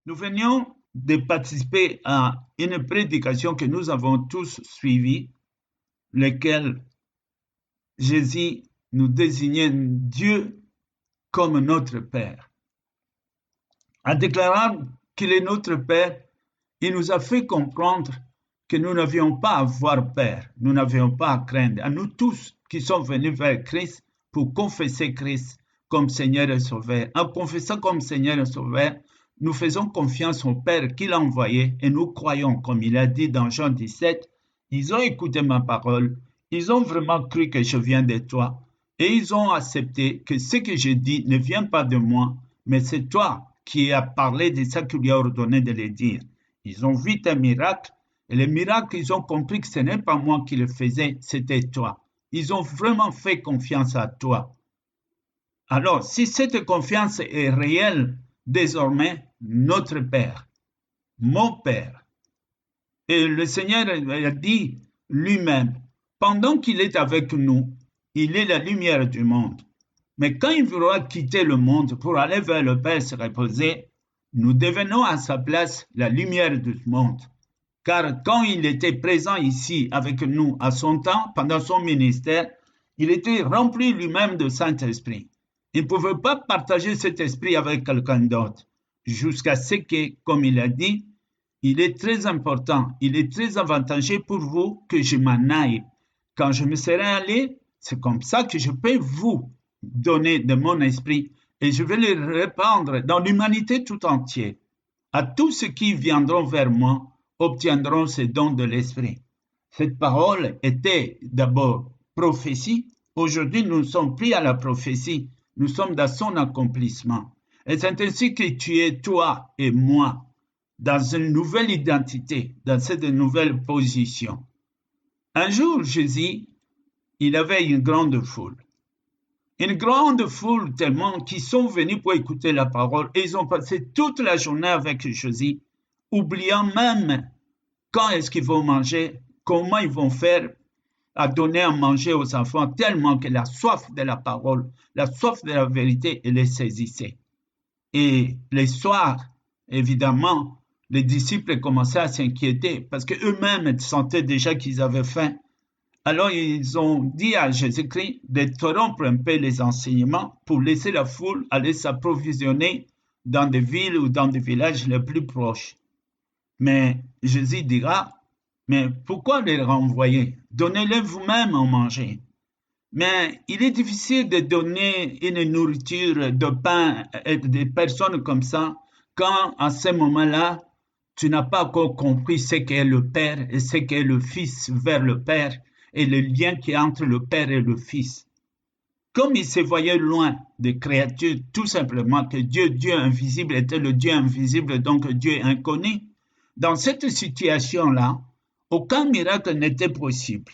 Nous venions de participer à une prédication que nous avons tous suivie, laquelle Jésus nous désignait Dieu comme notre Père. En déclarant qu'il est notre Père, il nous a fait comprendre que nous n'avions pas à avoir peur, nous n'avions pas à craindre. À nous tous qui sommes venus vers Christ pour confesser Christ comme Seigneur et Sauveur. En confessant comme Seigneur et Sauveur, nous faisons confiance au Père qui l'a envoyé et nous croyons, comme il a dit dans Jean 17, ils ont écouté ma parole, ils ont vraiment cru que je viens de toi et ils ont accepté que ce que je dis ne vient pas de moi, mais c'est toi qui as parlé de ça qui lui a ordonné de le dire. Ils ont vu tes miracles et les miracles, ils ont compris que ce n'est pas moi qui le faisais, c'était toi. Ils ont vraiment fait confiance à toi. Alors, si cette confiance est réelle, désormais, notre Père, mon Père, et le Seigneur a dit lui-même, pendant qu'il est avec nous, il est la lumière du monde. Mais quand il voudra quitter le monde pour aller vers le Père se reposer, nous devenons à sa place la lumière du monde. Car quand il était présent ici avec nous à son temps, pendant son ministère, il était rempli lui-même de Saint-Esprit. Il ne pouvait pas partager cet esprit avec quelqu'un d'autre, jusqu'à ce que, comme il a dit, il est très important, il est très avantageux pour vous que je m'en aille. Quand je me serai allé, c'est comme ça que je peux vous donner de mon esprit et je vais le répandre dans l'humanité tout entière. À tous ceux qui viendront vers moi, obtiendront ces dons de l'esprit. Cette parole était d'abord prophétie. Aujourd'hui, nous ne sommes plus à la prophétie, nous sommes dans son accomplissement. Et c'est ainsi que tu es, toi et moi, dans une nouvelle identité, dans cette nouvelle position. Un jour, Jésus, il avait une grande foule. Une grande foule tellement qu'ils sont venus pour écouter la parole et ils ont passé toute la journée avec Jésus, oubliant même quand est-ce qu'ils vont manger, comment ils vont faire à donner à manger aux enfants, tellement que la soif de la parole, la soif de la vérité, les saisissait. Et les soirs, évidemment, les disciples commençaient à s'inquiéter parce qu'eux-mêmes sentaient déjà qu'ils avaient faim. Alors ils ont dit à Jésus-Christ d'interrompre un peu les enseignements pour laisser la foule aller s'approvisionner dans des villes ou dans des villages les plus proches. Mais Jésus dira, mais pourquoi les renvoyer? Donnez-les vous-même à manger. Mais il est difficile de donner une nourriture de pain à des personnes comme ça quand à ce moment-là, tu n'as pas encore compris ce qu'est le Père et ce qu'est le Fils vers le Père et le lien qui est entre le Père et le Fils. Comme il se voyait loin des créatures, tout simplement que Dieu invisible, était le Dieu invisible, donc Dieu inconnu, dans cette situation-là, aucun miracle n'était possible.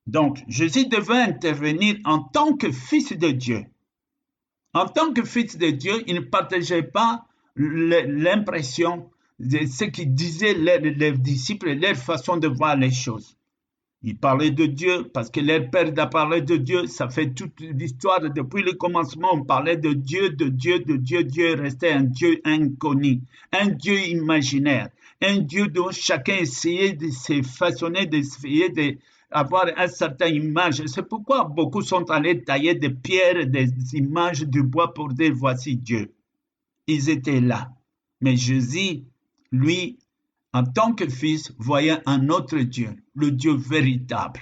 Donc, Jésus devait intervenir en tant que Fils de Dieu. En tant que Fils de Dieu, il ne partageait pas l'impression de ce que disaient les disciples, leur façon de voir les choses. Ils parlaient de Dieu parce que leur père a parlé de Dieu. Ça fait toute l'histoire. Depuis le commencement, on parlait de Dieu, de Dieu, de Dieu. Dieu restait un Dieu inconnu, un Dieu imaginaire, un Dieu dont chacun essayait de se façonner, d'essayer d'avoir une certaine image. C'est pourquoi beaucoup sont allés tailler des pierres, des images du bois pour dire voici Dieu. Ils étaient là. Mais Jésus, lui, en tant que fils, voyait un autre Dieu, le Dieu véritable.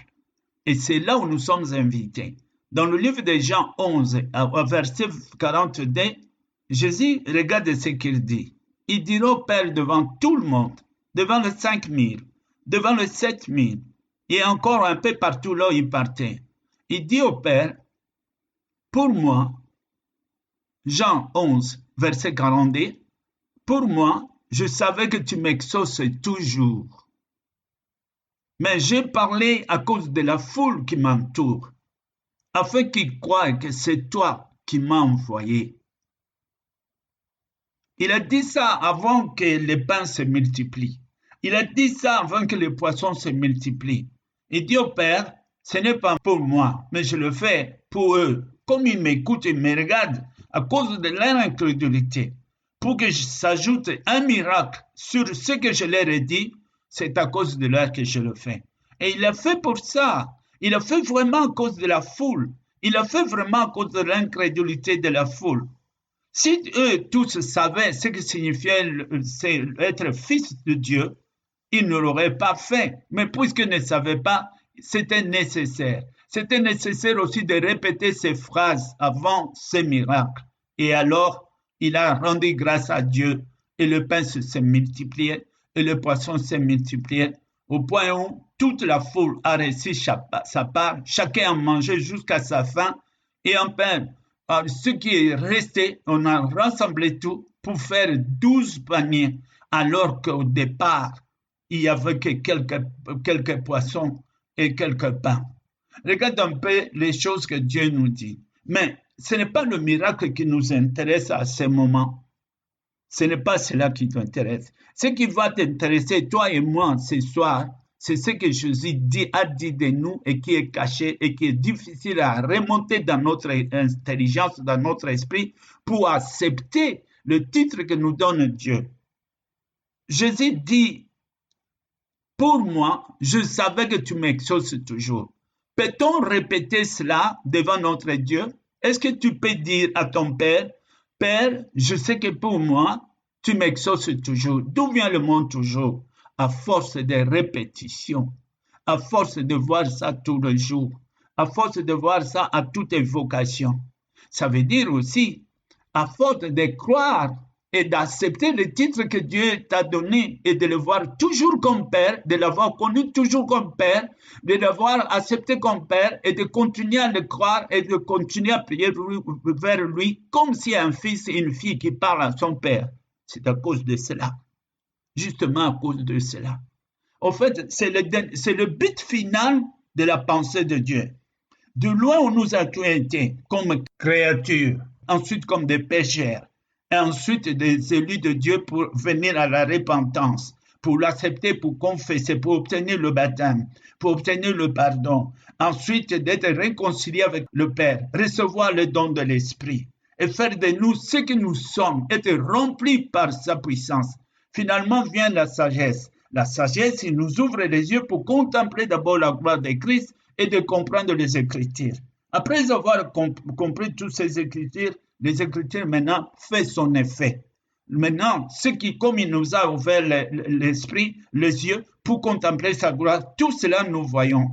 Et c'est là où nous sommes invités. Dans le livre de Jean 11, au verset 42, Jésus, regarde ce qu'il dit. Il dira au Père devant tout le monde, devant les 5000, devant les 7000, et encore un peu partout là où il partait. Il dit au Père, pour moi, Jean 11, verset 42, pour moi, je savais que tu m'exauces toujours. Mais j'ai parlé à cause de la foule qui m'entoure, afin qu'ils croient que c'est toi qui m'as envoyé. Il a dit ça avant que les pains se multiplient. Il a dit ça avant que les poissons se multiplient. Il dit au Père, ce n'est pas pour moi, mais je le fais pour eux. Comme ils m'écoutent et me regardent, à cause de leur incrédulité, pour que s'ajoute un miracle sur ce que je leur ai dit, c'est à cause de l'heure que je le fais. Et il a fait pour ça. Il a fait vraiment à cause de la foule. Il a fait vraiment à cause de l'incrédulité de la foule. Si eux tous savaient ce que signifiait être fils de Dieu, ils ne l'auraient pas fait. Mais puisqu'ils ne savaient pas, c'était nécessaire. C'était nécessaire aussi de répéter ces phrases avant ces miracles. Et alors, il a rendu grâce à Dieu et le pain s'est multiplié et le poisson s'est multiplié au point où toute la foule a reçu sa part, chacun a mangé jusqu'à sa faim et enfin, ce qui est resté, on a rassemblé tout pour faire 12 paniers alors qu'au départ, il n'y avait que quelques poissons et quelques pains. Regarde un peu les choses que Dieu nous dit. Mais ce n'est pas le miracle qui nous intéresse à ce moment. Ce n'est pas cela qui t'intéresse. Ce qui va t'intéresser, toi et moi, ce soir, c'est ce que Jésus a dit de nous et qui est caché et qui est difficile à remonter dans notre intelligence, dans notre esprit, pour accepter le titre que nous donne Dieu. Jésus dit, pour moi, je savais que tu m'exauces toujours. Peut-on répéter cela devant notre Dieu? Est-ce que tu peux dire à ton Père, Père, je sais que pour moi, tu m'exauces toujours. D'où vient le mot toujours? À force de répétition, à force de voir ça tous les jours, à force de voir ça à toute évocation. Ça veut dire aussi, à force de croire et d'accepter le titre que Dieu t'a donné et de le voir toujours comme Père, de l'avoir connu toujours comme Père, de l'avoir accepté comme Père et de continuer à le croire et de continuer à prier vers lui comme si un fils et une fille qui parlent à son Père. C'est à cause de cela. Justement à cause de cela. En fait, c'est le but final de la pensée de Dieu. De loin où nous avons été comme créatures, ensuite comme des pécheurs, et ensuite des élus de Dieu pour venir à la repentance, pour l'accepter, pour confesser, pour obtenir le baptême, pour obtenir le pardon, ensuite d'être réconciliés avec le Père, recevoir le don de l'Esprit et faire de nous ce que nous sommes, être remplis par sa puissance. Finalement vient la sagesse. La sagesse, il nous ouvre les yeux pour contempler d'abord la gloire de Christ et de comprendre les Écritures. Après avoir compris toutes ces Écritures, les Écritures maintenant font son effet. Maintenant, comme il nous a ouvert l'esprit, les yeux, pour contempler sa gloire, tout cela nous voyons.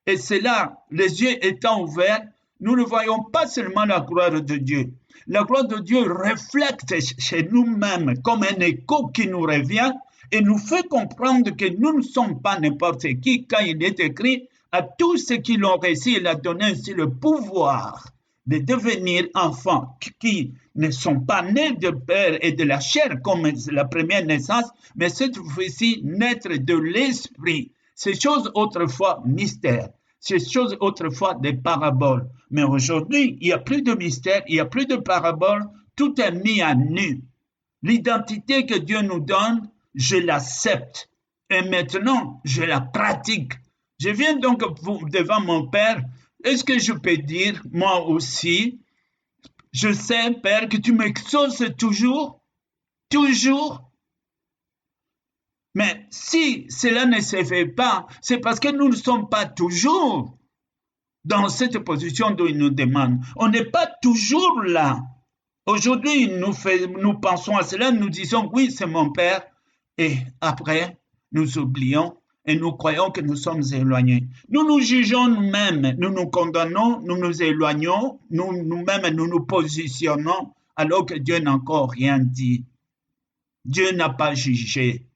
Et cela, les yeux étant ouverts, nous ne voyons pas seulement la gloire de Dieu. La gloire de Dieu reflète chez nous-mêmes comme un écho qui nous revient et nous fait comprendre que nous ne sommes pas n'importe qui, quand il est écrit à tous ceux qui l'ont reçu, il a donné ainsi le pouvoir de devenir enfants qui ne sont pas nés de père et de la chair comme la première naissance, mais cette fois-ci naître de l'esprit. Ces choses autrefois mystères, ces choses autrefois des paraboles. Mais aujourd'hui, il n'y a plus de mystère, il n'y a plus de paraboles, tout est mis à nu. L'identité que Dieu nous donne, je l'accepte. Et maintenant, je la pratique. Je viens donc devant mon Père. Est-ce que je peux dire, moi aussi, je sais, Père, que tu m'exauces toujours, toujours. Mais si cela ne se fait pas, c'est parce que nous ne sommes pas toujours dans cette position dont il nous demande. On n'est pas toujours là. Aujourd'hui, nous pensons à cela, nous disons, oui, c'est mon Père. Et après, nous oublions et nous croyons que nous sommes éloignés. Nous nous jugeons nous-mêmes, nous nous condamnons, nous nous éloignons, nous-mêmes nous nous positionnons alors que Dieu n'a encore rien dit. Dieu n'a pas jugé.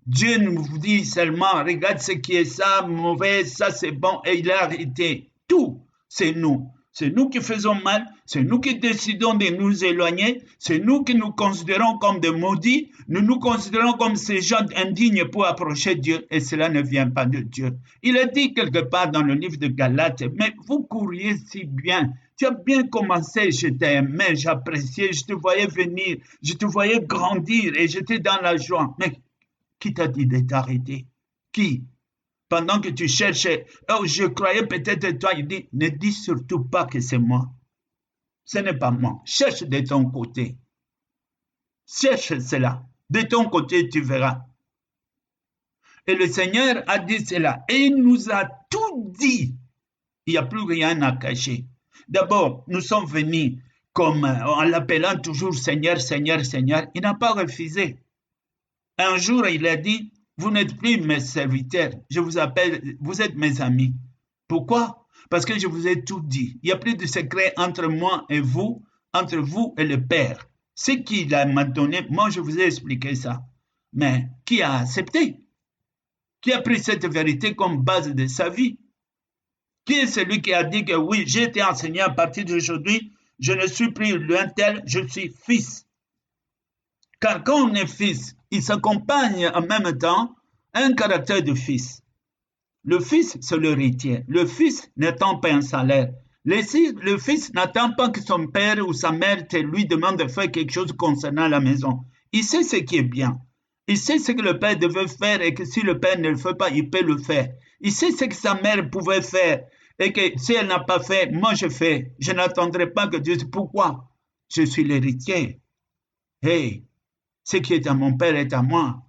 Dieu nous dit seulement, regarde ce qui est ça, mauvais, ça c'est bon, et il a arrêté. Tout, c'est nous. C'est nous qui faisons mal, c'est nous qui décidons de nous éloigner, c'est nous qui nous considérons comme des maudits, nous nous considérons comme ces gens indignes pour approcher Dieu, et cela ne vient pas de Dieu. Il est dit quelque part dans le livre de Galates, mais vous couriez si bien, tu as bien commencé, je t'aimais, j'appréciais, je te voyais venir, je te voyais grandir, et j'étais dans la joie. Mais qui t'a dit de t'arrêter? Qui? Pendant que tu cherchais, oh, je croyais peut-être toi, il dit, ne dis surtout pas que c'est moi. Ce n'est pas moi. Cherche de ton côté. Cherche cela. De ton côté, tu verras. Et le Seigneur a dit cela. Et il nous a tout dit. Il n'y a plus rien à cacher. D'abord, nous sommes venus comme en l'appelant toujours Seigneur, Seigneur, Seigneur. Il n'a pas refusé. Un jour, il a dit, vous n'êtes plus mes serviteurs, je vous appelle, vous êtes mes amis. Pourquoi? Parce que je vous ai tout dit. Il n'y a plus de secret entre moi et vous, entre vous et le Père. Ce qu'il m'a donné, moi je vous ai expliqué ça. Mais qui a accepté? Qui a pris cette vérité comme base de sa vie? Qui est celui qui a dit que oui, j'ai été enseigné à partir d'aujourd'hui, je ne suis plus l'un tel, je suis fils. Car quand on est fils, il s'accompagne en même temps un caractère de fils. Le fils, c'est l'héritier. Le fils n'attend pas un salaire. Le fils n'attend pas que son père ou sa mère lui demande de faire quelque chose concernant la maison. Il sait ce qui est bien. Il sait ce que le père devait faire et que si le père ne le fait pas, il peut le faire. Il sait ce que sa mère pouvait faire et que si elle n'a pas fait, moi je fais. Je n'attendrai pas que Dieu dise pourquoi. Je suis l'héritier. Hey, ce qui est à mon père est à moi.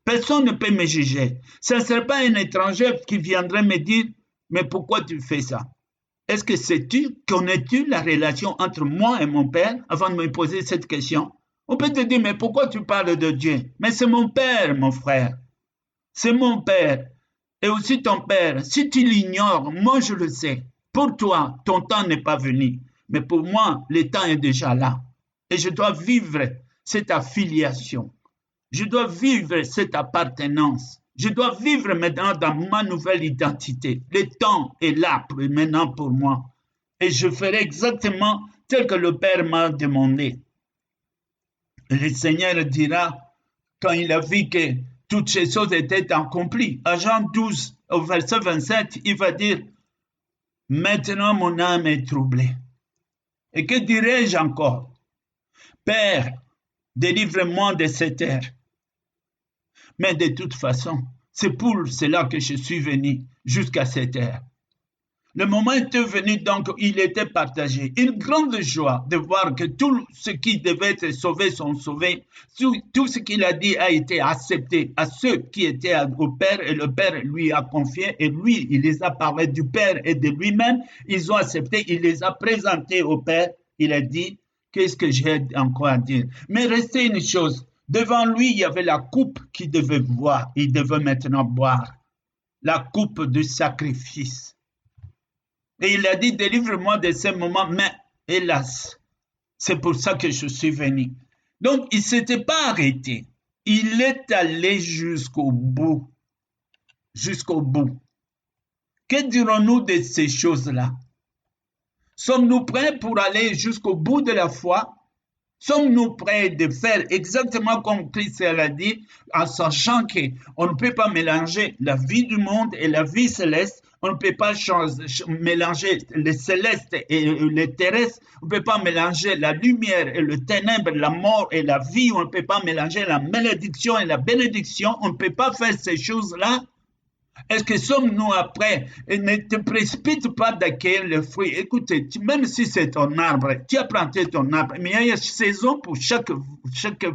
Personne ne peut me juger. Ce ne serait pas un étranger qui viendrait me dire, mais pourquoi tu fais ça? Est-ce que sais-tu, connais-tu la relation entre moi et mon père avant de me poser cette question? On peut te dire, mais pourquoi tu parles de Dieu? Mais c'est mon père, mon frère. C'est mon père. Et aussi ton père. Si tu l'ignores, moi je le sais. Pour toi, ton temps n'est pas venu. Mais pour moi, le temps est déjà là. Et je dois vivre cette affiliation. Je dois vivre cette appartenance. Je dois vivre maintenant dans ma nouvelle identité. Le temps est là maintenant pour moi. Et je ferai exactement tel que le Père m'a demandé. Et le Seigneur dira, quand il a vu que toutes ces choses étaient accomplies, à Jean 12, au verset 27, il va dire, maintenant mon âme est troublée. Et que dirai-je encore? Père, délivre-moi de cette heure. Mais de toute façon, c'est pour cela que je suis venu jusqu'à cette heure. Le moment était venu, donc il était partagé. Une grande joie de voir que tout ce qui devait être sauvé sont sauvés. Tout ce qu'il a dit a été accepté à ceux qui étaient au Père et le Père lui a confié et lui, il les a parlé du Père et de lui-même. Ils ont accepté, il les a présentés au Père. Il a dit, qu'est-ce que j'ai encore à dire? Mais restait une chose. Devant lui, il y avait la coupe qu'il devait boire. Il devait maintenant boire. La coupe du sacrifice. Et il a dit, délivre-moi de ces moments, mais hélas, c'est pour ça que je suis venu. Donc, il ne s'était pas arrêté. Il est allé jusqu'au bout. Jusqu'au bout. Que dirons-nous de ces choses-là? Sommes-nous prêts pour aller jusqu'au bout de la foi? Sommes-nous prêts de faire exactement comme Christ l'a dit, en sachant qu'on ne peut pas mélanger la vie du monde et la vie céleste? On ne peut pas mélanger le céleste et le terrestre. On ne peut pas mélanger la lumière et le ténèbre, la mort et la vie. On ne peut pas mélanger la malédiction et la bénédiction. On ne peut pas faire ces choses-là. Est-ce que sommes-nous après? Et ne te précipite pas d'accueillir le fruit. Écoutez, même si c'est ton arbre, tu as planté ton arbre, mais il y a une saison pour chaque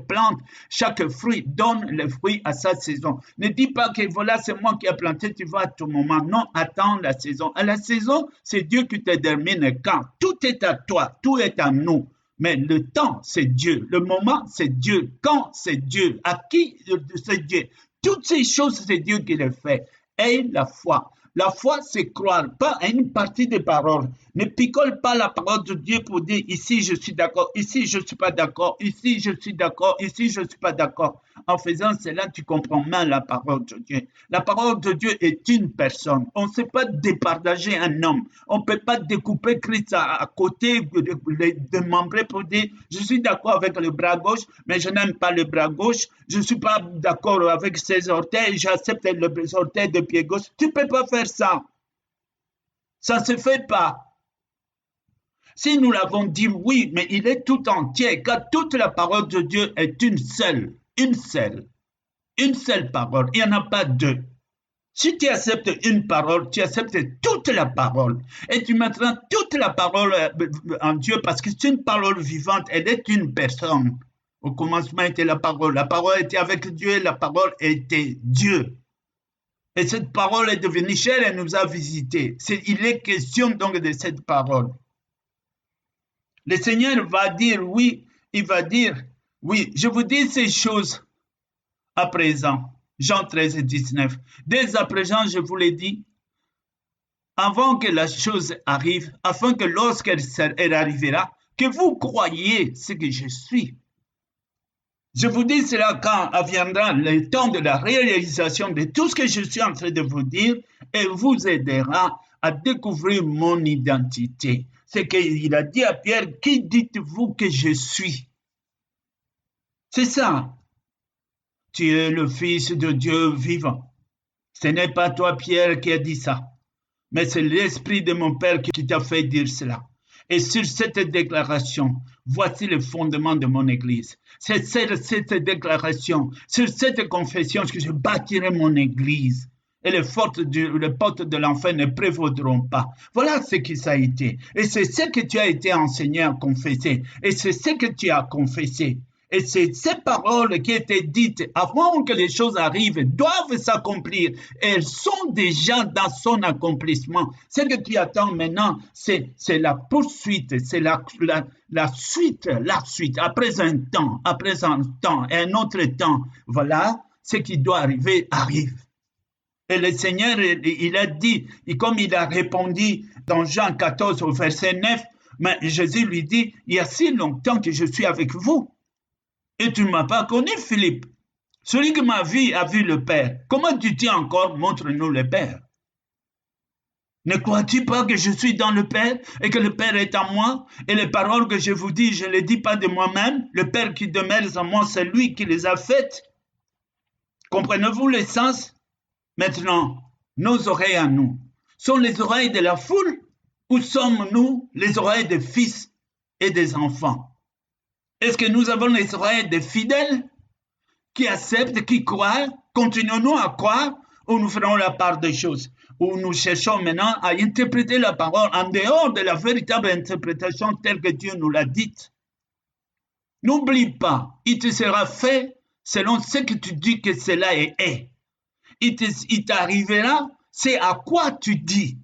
plante, chaque fruit donne le fruit à sa saison. Ne dis pas que voilà, c'est moi qui ai planté, tu vas à tout moment. Non, attends la saison. À la saison, c'est Dieu qui te détermine quand. Tout est à toi, tout est à nous. Mais le temps, c'est Dieu. Le moment, c'est Dieu. Quand, c'est Dieu. À qui, c'est Dieu. Toutes ces choses, c'est Dieu qui les fait. Et la foi. La foi, c'est croire, pas à une partie des paroles. Ne picole pas la parole de Dieu pour dire ici je suis d'accord, ici je ne suis pas d'accord, ici je suis d'accord, ici je ne suis pas d'accord. En faisant cela, tu comprends mal la parole de Dieu. La parole de Dieu est une personne. On ne sait pas départager un homme. On ne peut pas découper Christ à côté, démembrer pour dire je suis d'accord avec le bras gauche, mais je n'aime pas le bras gauche. Je ne suis pas d'accord avec ses orteils, j'accepte les orteils de pied gauche. Tu ne peux pas faire ça. Ça ne se fait pas. Si nous l'avons dit, oui, mais il est tout entier, car toute la parole de Dieu est une seule parole. Il n'y en a pas deux. Si tu acceptes une parole, tu acceptes toute la parole. Et tu mettras toute la parole en Dieu parce que c'est une parole vivante, elle est une personne. Au commencement était la parole. La parole était avec Dieu et la parole était Dieu. Et cette parole est devenue chère et nous a visités. Il est question donc de cette parole. Le Seigneur va dire oui, il va dire oui, je vous dis ces choses à présent. Jean 13 et 19. Dès à présent, je vous l'ai dit, avant que la chose arrive, afin que lorsqu'elle arrivera, que vous croyiez ce que je suis. Je vous dis cela quand viendra le temps de la réalisation de tout ce que je suis en train de vous dire et vous aidera à découvrir mon identité. C'est qu'il a dit à Pierre, qui dites-vous que je suis? C'est ça. Tu es le Fils de Dieu vivant. Ce n'est pas toi, Pierre, qui a dit ça, mais c'est l'Esprit de mon Père qui t'a fait dire cela. Et sur cette déclaration, voici le fondement de mon Église. C'est cette déclaration, sur cette confession que je bâtirai mon Église. Et les portes de l'enfer ne prévaudront pas. Voilà ce qui ça a été. Et c'est ce que tu as été enseigné à confesser. Et c'est ce que tu as confessé. Et c'est ces paroles qui étaient dites avant que les choses arrivent, doivent s'accomplir. Elles sont déjà dans son accomplissement. Ce que tu attends maintenant, c'est la poursuite, c'est la suite, après un temps, et un autre temps. Voilà, ce qui doit arriver, arrive. Et le Seigneur, il a dit, et comme il a répondu dans Jean 14 au verset 9, mais Jésus lui dit, il y a si longtemps que je suis avec vous. Et tu ne m'as pas connu, Philippe. Celui qui m'a vu a vu le Père. Comment tu dis encore, montre-nous le Père? Ne crois-tu pas que je suis dans le Père et que le Père est en moi? Et les paroles que je vous dis, je ne les dis pas de moi-même. Le Père qui demeure en moi, c'est lui qui les a faites. Comprenez-vous le sens? Maintenant, nos oreilles à nous sont les oreilles de la foule ou sommes-nous les oreilles des fils et des enfants? Est-ce que nous avons les oreilles des fidèles qui acceptent, qui croient? Continuons-nous à croire ou nous ferons la part des choses? Ou nous cherchons maintenant à interpréter la parole en dehors de la véritable interprétation telle que Dieu nous l'a dite? N'oublie pas, il te sera fait selon ce que tu dis que cela est. Il t'arrivera, c'est à quoi tu dis.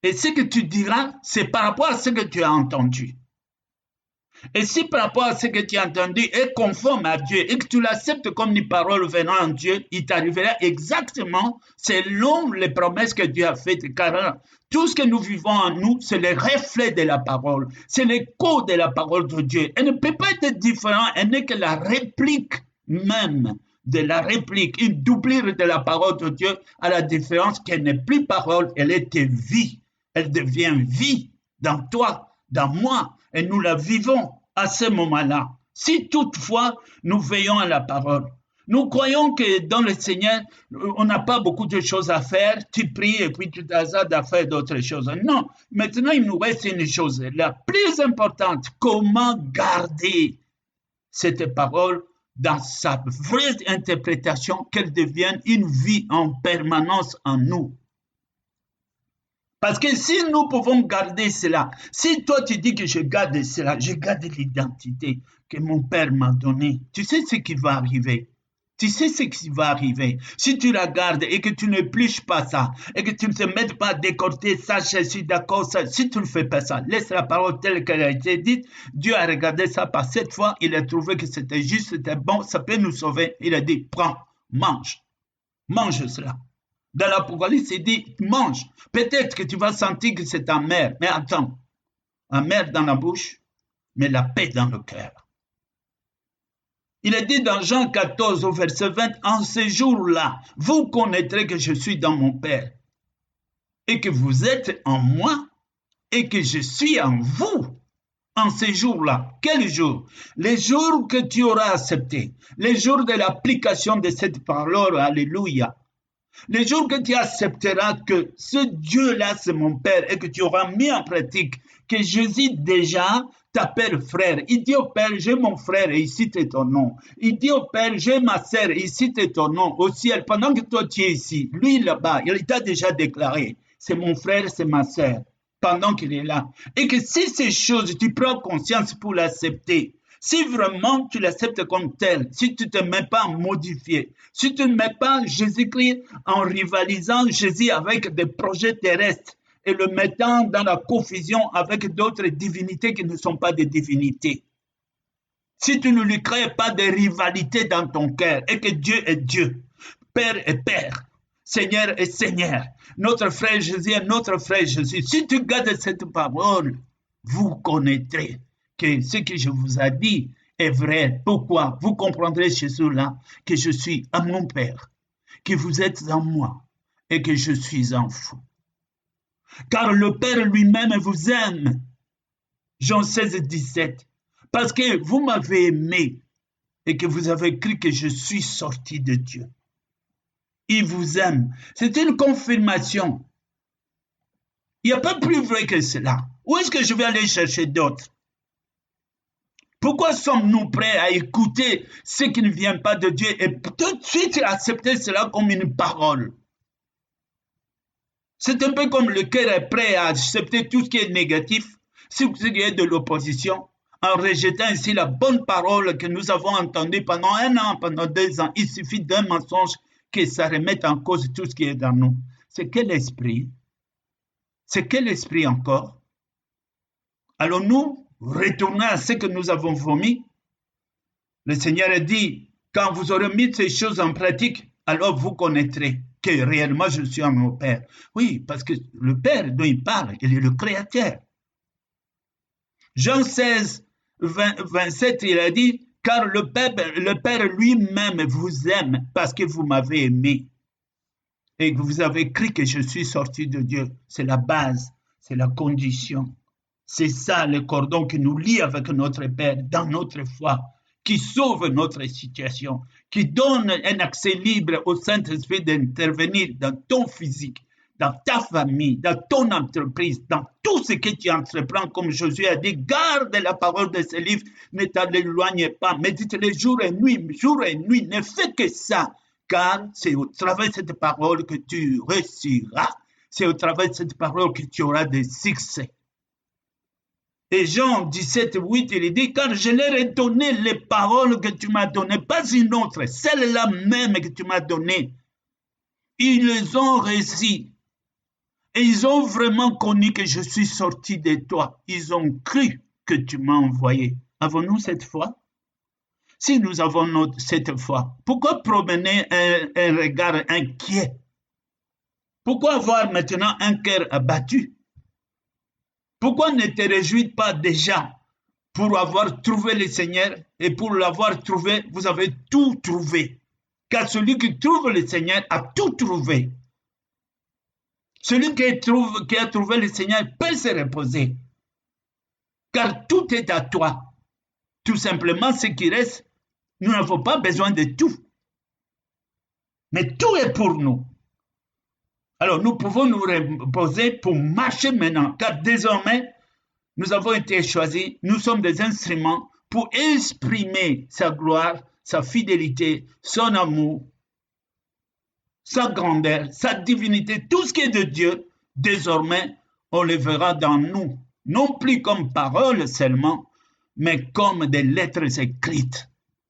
Et ce que tu diras, c'est par rapport à ce que tu as entendu. Et si par rapport à ce que tu as entendu est conforme à Dieu et que tu l'acceptes comme une parole venant de Dieu, il t'arrivera exactement selon les promesses que Dieu a faites. Car tout ce que nous vivons en nous, c'est le reflet de la parole. C'est l'écho de la parole de Dieu. Elle ne peut pas être différente. Elle n'est que la réplique même de la réplique, une doublure de la parole de Dieu, à la différence qu'elle n'est plus parole, elle est vie. Elle devient vie dans toi, dans moi. Et nous la vivons à ce moment-là. Si toutefois nous veillons à la parole, nous croyons que dans le Seigneur, on n'a pas beaucoup de choses à faire. Tu pries et puis tu t'hasardes à faire d'autres choses. Non, maintenant il nous reste une chose, la plus importante, comment garder cette parole dans sa vraie interprétation, qu'elle devienne une vie en permanence en nous. Parce que si nous pouvons garder cela, si toi tu dis que je garde cela, je garde l'identité que mon Père m'a donnée, tu sais ce qui va arriver. Tu sais ce qui va arriver. Si tu la gardes et que tu ne pliches pas ça, et que tu ne te mets pas à décorter ça, je suis d'accord, ça, si tu ne fais pas ça, laisse la parole telle qu'elle a été dite. Dieu a regardé ça par cette fois, il a trouvé que c'était juste, c'était bon, ça peut nous sauver. Il a dit, prends, mange cela. Dans l'Apocalypse, il dit, mange. Peut-être que tu vas sentir que c'est amer, mais attends, amer dans la bouche, mais la paix dans le cœur. Il est dit dans Jean 14 au verset 20, en ce jour-là, vous connaîtrez que je suis dans mon Père et que vous êtes en moi et que je suis en vous. En ces jours-là, quel jour? Les jours que tu auras accepté, les jours de l'application de cette parole, alléluia. Les jours que tu accepteras que ce Dieu-là, c'est mon Père et que tu auras mis en pratique, que Jésus déjà t'appelle frère. Il dit au Père, j'ai mon frère et ici c'est ton nom. Il dit au Père, j'ai ma sœur et ici c'est ton nom au ciel. Pendant que toi tu es ici, lui là-bas, il t'a déjà déclaré, c'est mon frère, c'est ma sœur, pendant qu'il est là. Et que si ces choses, tu prends conscience pour l'accepter, Si vraiment tu l'acceptes comme tel, si tu ne te mets pas à modifier, si tu ne mets pas Jésus-Christ en rivalisant Jésus avec des projets terrestres et le mettant dans la confusion avec d'autres divinités qui ne sont pas des divinités, si tu ne lui crées pas de rivalité dans ton cœur et que Dieu est Dieu, Père est Père, Seigneur est Seigneur, notre frère Jésus est notre frère Jésus, si tu gardes cette parole, vous connaîtrez que ce que je vous ai dit est vrai. Pourquoi? Vous comprendrez chez ceux-là que je suis à mon Père, que vous êtes en moi et que je suis en vous. Car le Père lui-même vous aime. Jean 16, 17. Parce que vous m'avez aimé et que vous avez cru que je suis sorti de Dieu. Il vous aime. C'est une confirmation. Il n'y a pas plus vrai que cela. Où est-ce que je vais aller chercher d'autres? Pourquoi sommes-nous prêts à écouter ce qui ne vient pas de Dieu et tout de suite accepter cela comme une parole? C'est un peu comme le cœur est prêt à accepter tout ce qui est négatif, ce qui est de l'opposition, en rejetant ici la bonne parole que nous avons entendue pendant 1 an, pendant 2 ans. Il suffit d'un mensonge que ça remette en cause tout ce qui est dans nous. C'est quel esprit? C'est quel esprit encore? Allons-nous retourner à ce que nous avons vomi? Le Seigneur a dit, quand vous aurez mis ces choses en pratique, alors vous connaîtrez que réellement je suis en mon Père. Oui, parce que le Père dont il parle, il est le Créateur. Jean 16, 27, il a dit, car le Père lui-même vous aime parce que vous m'avez aimé et que vous avez cru que je suis sorti de Dieu. C'est la base, c'est la condition. C'est ça le cordon qui nous lie avec notre Père dans notre foi, qui sauve notre situation, qui donne un accès libre au Saint-Esprit d'intervenir dans ton physique, dans ta famille, dans ton entreprise, dans tout ce que tu entreprends, comme Jésus a dit, garde la parole de ce livre, ne t'en éloigne pas, médite-les jour et nuit, ne fais que ça, car c'est au travers de cette parole que tu réussiras, c'est au travers de cette parole que tu auras des succès. Et Jean 17, 8, il dit, car je leur ai donné les paroles que tu m'as données, pas une autre, celle-là même que tu m'as donnée. Ils les ont réussi. Et ils ont vraiment connu que je suis sorti de toi. Ils ont cru que tu m'as envoyé. Avons-nous cette foi? Si nous avons cette foi, pourquoi promener un regard inquiet? Pourquoi avoir maintenant un cœur abattu? Pourquoi ne te réjouis pas déjà pour avoir trouvé le Seigneur et pour l'avoir trouvé, vous avez tout trouvé. Car celui qui trouve le Seigneur a tout trouvé. Celui qui a trouvé le Seigneur peut se reposer. Car tout est à toi. Tout simplement, ce qui reste, nous n'avons pas besoin de tout. Mais tout est pour nous. Alors, nous pouvons nous reposer pour marcher maintenant, car désormais, nous avons été choisis, nous sommes des instruments pour exprimer sa gloire, sa fidélité, son amour, sa grandeur, sa divinité, tout ce qui est de Dieu. Désormais, on le verra dans nous, non plus comme parole seulement, mais comme des lettres écrites,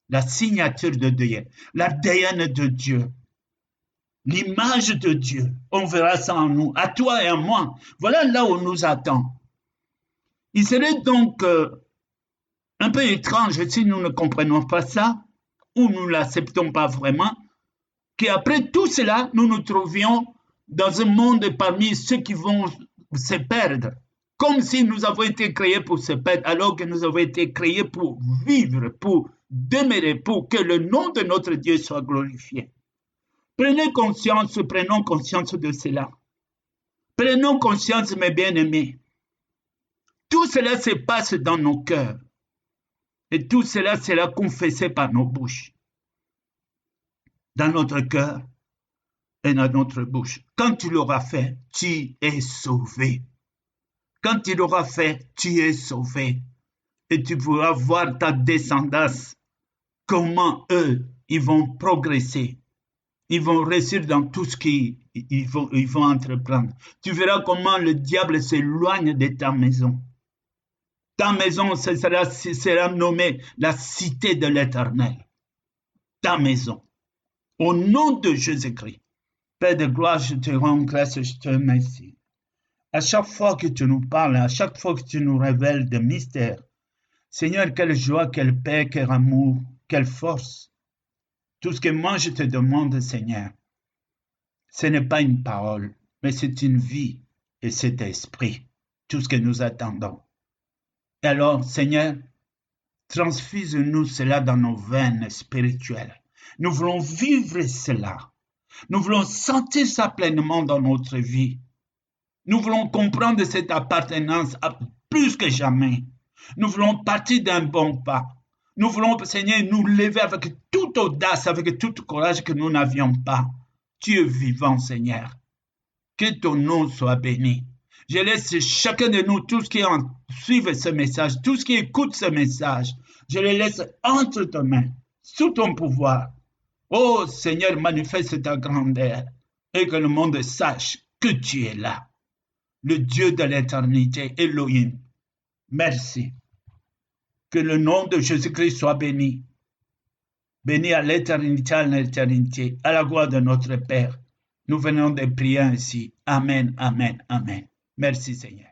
la signature de Dieu, l'ADN de Dieu. L'image de Dieu, on verra ça en nous, à toi et à moi. Voilà là où on nous attend. Il serait donc un peu étrange si nous ne comprenons pas ça, ou nous ne l'acceptons pas vraiment, qu'après tout cela, nous nous trouvions dans un monde parmi ceux qui vont se perdre, comme si nous avons été créés pour se perdre, alors que nous avons été créés pour vivre, pour demeurer, pour que le nom de notre Dieu soit glorifié. Prenons conscience de cela. Prenons conscience, mes bien-aimés. Tout cela se passe dans nos cœurs. Et tout cela sera confessé par nos bouches. Dans notre cœur et dans notre bouche. Quand tu l'auras fait, tu es sauvé. Quand tu l'auras fait, tu es sauvé. Et tu pourras voir ta descendance, comment eux, ils vont progresser. Ils vont réussir dans tout ce qu'ils vont entreprendre. Tu verras comment le diable s'éloigne de ta maison. Ta maison sera nommée la cité de l'Éternel. Ta maison. Au nom de Jésus-Christ. Père de gloire, je te rends grâce, je te remercie. À chaque fois que tu nous parles, à chaque fois que tu nous révèles des mystères, Seigneur, quelle joie, quelle paix, quel amour, quelle force. Tout ce que moi je te demande, Seigneur, ce n'est pas une parole, mais c'est une vie et c'est esprit. Tout ce que nous attendons. Et alors, Seigneur, transfuse-nous cela dans nos veines spirituelles. Nous voulons vivre cela. Nous voulons sentir ça pleinement dans notre vie. Nous voulons comprendre cette appartenance plus que jamais. Nous voulons partir d'un bon pas. Nous voulons, Seigneur, nous lever avec toute audace, avec tout courage que nous n'avions pas. Dieu vivant, Seigneur. Que ton nom soit béni. Je laisse chacun de nous, tous qui suivent ce message, tous qui écoutent ce message, je les laisse entre tes mains, sous ton pouvoir. Oh Seigneur, manifeste ta grandeur et que le monde sache que tu es là, le Dieu de l'éternité, Elohim. Merci. Que le nom de Jésus-Christ soit béni. Béni à l'éternité, à la gloire de notre Père. Nous venons de prier ainsi. Amen, amen, amen. Merci Seigneur.